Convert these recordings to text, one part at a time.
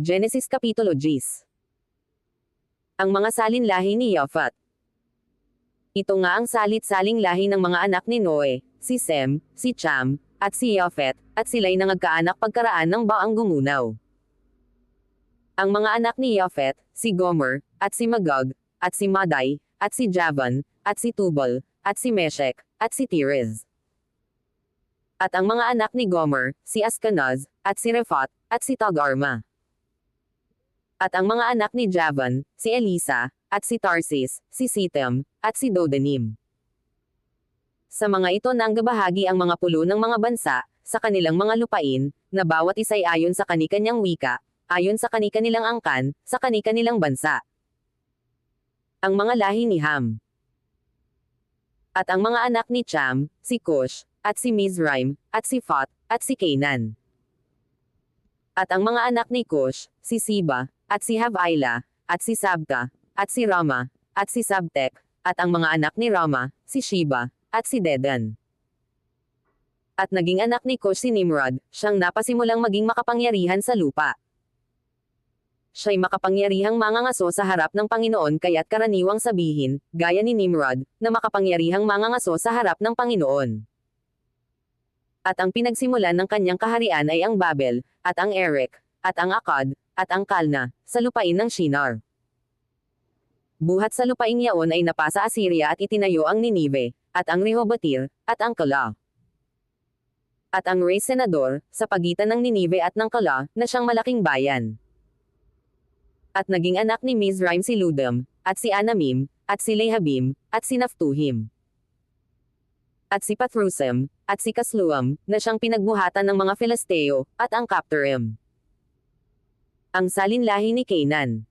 Genesis Kapitulo 10. Ang mga salinlahi ni Yafat. Ito nga ang salit-saling lahi ng mga anak ni Noe, si Sem, si Cham, at si Yafet, at sila'y nangagkaanak pagkaraan ng baang gumunaw. Ang mga anak ni Yafet, si Gomer, at si Magog, at si Madai, at si Javan, at si Tubal, at si Meshek, at si Tiris. At ang mga anak ni Gomer, si Askenaz, at si Refat, at si Togarma. At ang mga anak ni Javan, si Elisa, at si Tarsis, si Sitem, at si Dodanim. Sa mga ito nanggabahagi ang mga pulo ng mga bansa, sa kanilang mga lupain, na bawat isa'y ayon sa kani-kanyang wika, ayon sa kani-kanilang angkan, sa kani-kanilang bansa. Ang mga lahi ni Ham. At ang mga anak ni Cham, si Cush, at si Mizraim, at si Phut, at si Canaan. At ang mga anak ni Cush, si Siba, at si Havilah, at si Sabta, at si Rama, at si Sabtek, at ang mga anak ni Rama, si Sheba, at si Dedan. At naging anak ni Cush si Nimrod, siyang napasimulang maging makapangyarihan sa lupa. Siya'y makapangyarihang mangangaso sa harap ng Panginoon kaya't karaniwang sabihin, gaya ni Nimrod, na makapangyarihang mangangaso sa harap ng Panginoon. At ang pinagsimulan ng kanyang kaharian ay ang Babel, at ang Erek, at ang Akkad, at ang Kalna, sa lupain ng Shinar. Buhat sa lupaing yaon ay napasa Assyria at itinayo ang Ninive, at ang Rehobotir, at ang Kala. At ang Rey Senador, sa pagitan ng Ninive at ng Kala, na siyang malaking bayan. At naging anak ni Mizraim si Ludam, at si Anamim, at si Lehabim, at si Naphtuhim. At si Pathrusim, at si Kasluam, na siyang pinagbuhatan ng mga Filisteo, at ang Kaptorim. Ang salinlahi ni Canaan.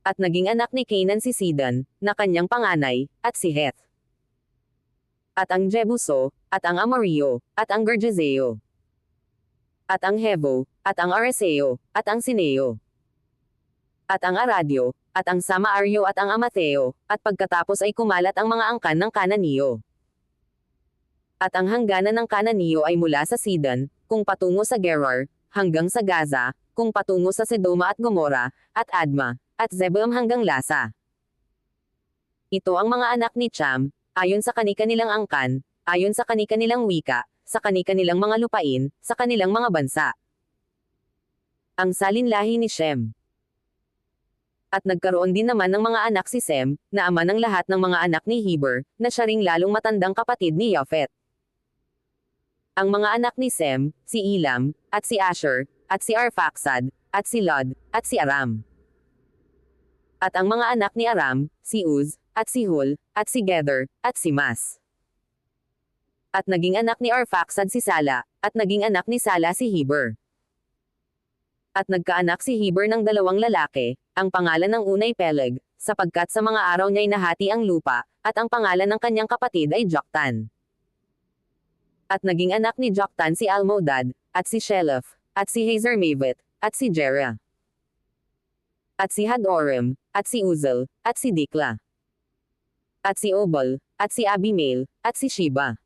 At naging anak ni Canaan si Sidon, na kanyang panganay, at si Heth. At ang Jebuso, at ang Amorio, at ang Gergeseo. At ang Hevo, at ang Areseo, at ang Sineo. At ang Aradio, at ang Samaario at ang Amatheo, at pagkatapos ay kumalat ang mga angkan ng Kananiyo. At ang hangganan ng Kananiyo ay mula sa Sidon, kung patungo sa Gerar, hanggang sa Gaza, kung patungo sa Sedoma at Gomora, at Adma, at Zeboam hanggang Lasa. Ito ang mga anak ni Cham, ayon sa kani-kanilang angkan, ayon sa kani-kanilang wika, sa kani-kanilang mga lupain, sa kanilang mga bansa. Ang salinlahi ni Shem. At nagkaroon din naman ng mga anak si Sem, na ama ng lahat ng mga anak ni Heber, na siya ring lalong matandang kapatid ni Yafet. Ang mga anak ni Sem, si Elam, at si Asher, at si Arphaxad, at si Lod, at si Aram. At ang mga anak ni Aram, si Uz, at si Hul, at si Gether, at si Mas. At naging anak ni Arphaxad si Sala, at naging anak ni Sala si Heber. At nagkaanak si Heber ng dalawang lalaki, ang pangalan ng unay Peleg, sapagkat sa mga araw niya'y nahati ang lupa, at ang pangalan ng kanyang kapatid ay Joktan. At naging anak ni Joktan si Almodad, at si Sheleph, at si Hazarmavet, at si Jera. At si Hadoram, at si Uzel, at si Dikla. At si Obal, at si Abimael, at si Sheba.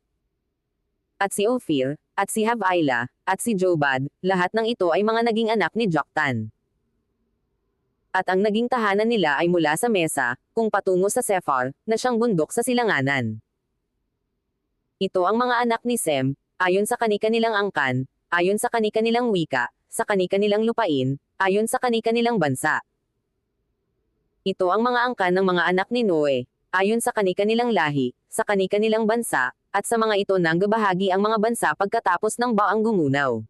At si Ophir, at si Havilah, at si Jobad, lahat ng ito ay mga naging anak ni Joktan. At ang naging tahanan nila ay mula sa Mesa, kung patungo sa Sephar, na siyang bundok sa silanganan. Ito ang mga anak ni Sem, ayon sa kani-kanilang angkan, ayon sa kani-kanilang wika, sa kani-kanilang lupain, ayon sa kani-kanilang bansa. Ito ang mga angkan ng mga anak ni Noe, ayon sa kani-kanilang lahi, sa kani-kanilang bansa, at sa mga ito nanggabahagi ang mga bansa pagkatapos ng baang gumunaw.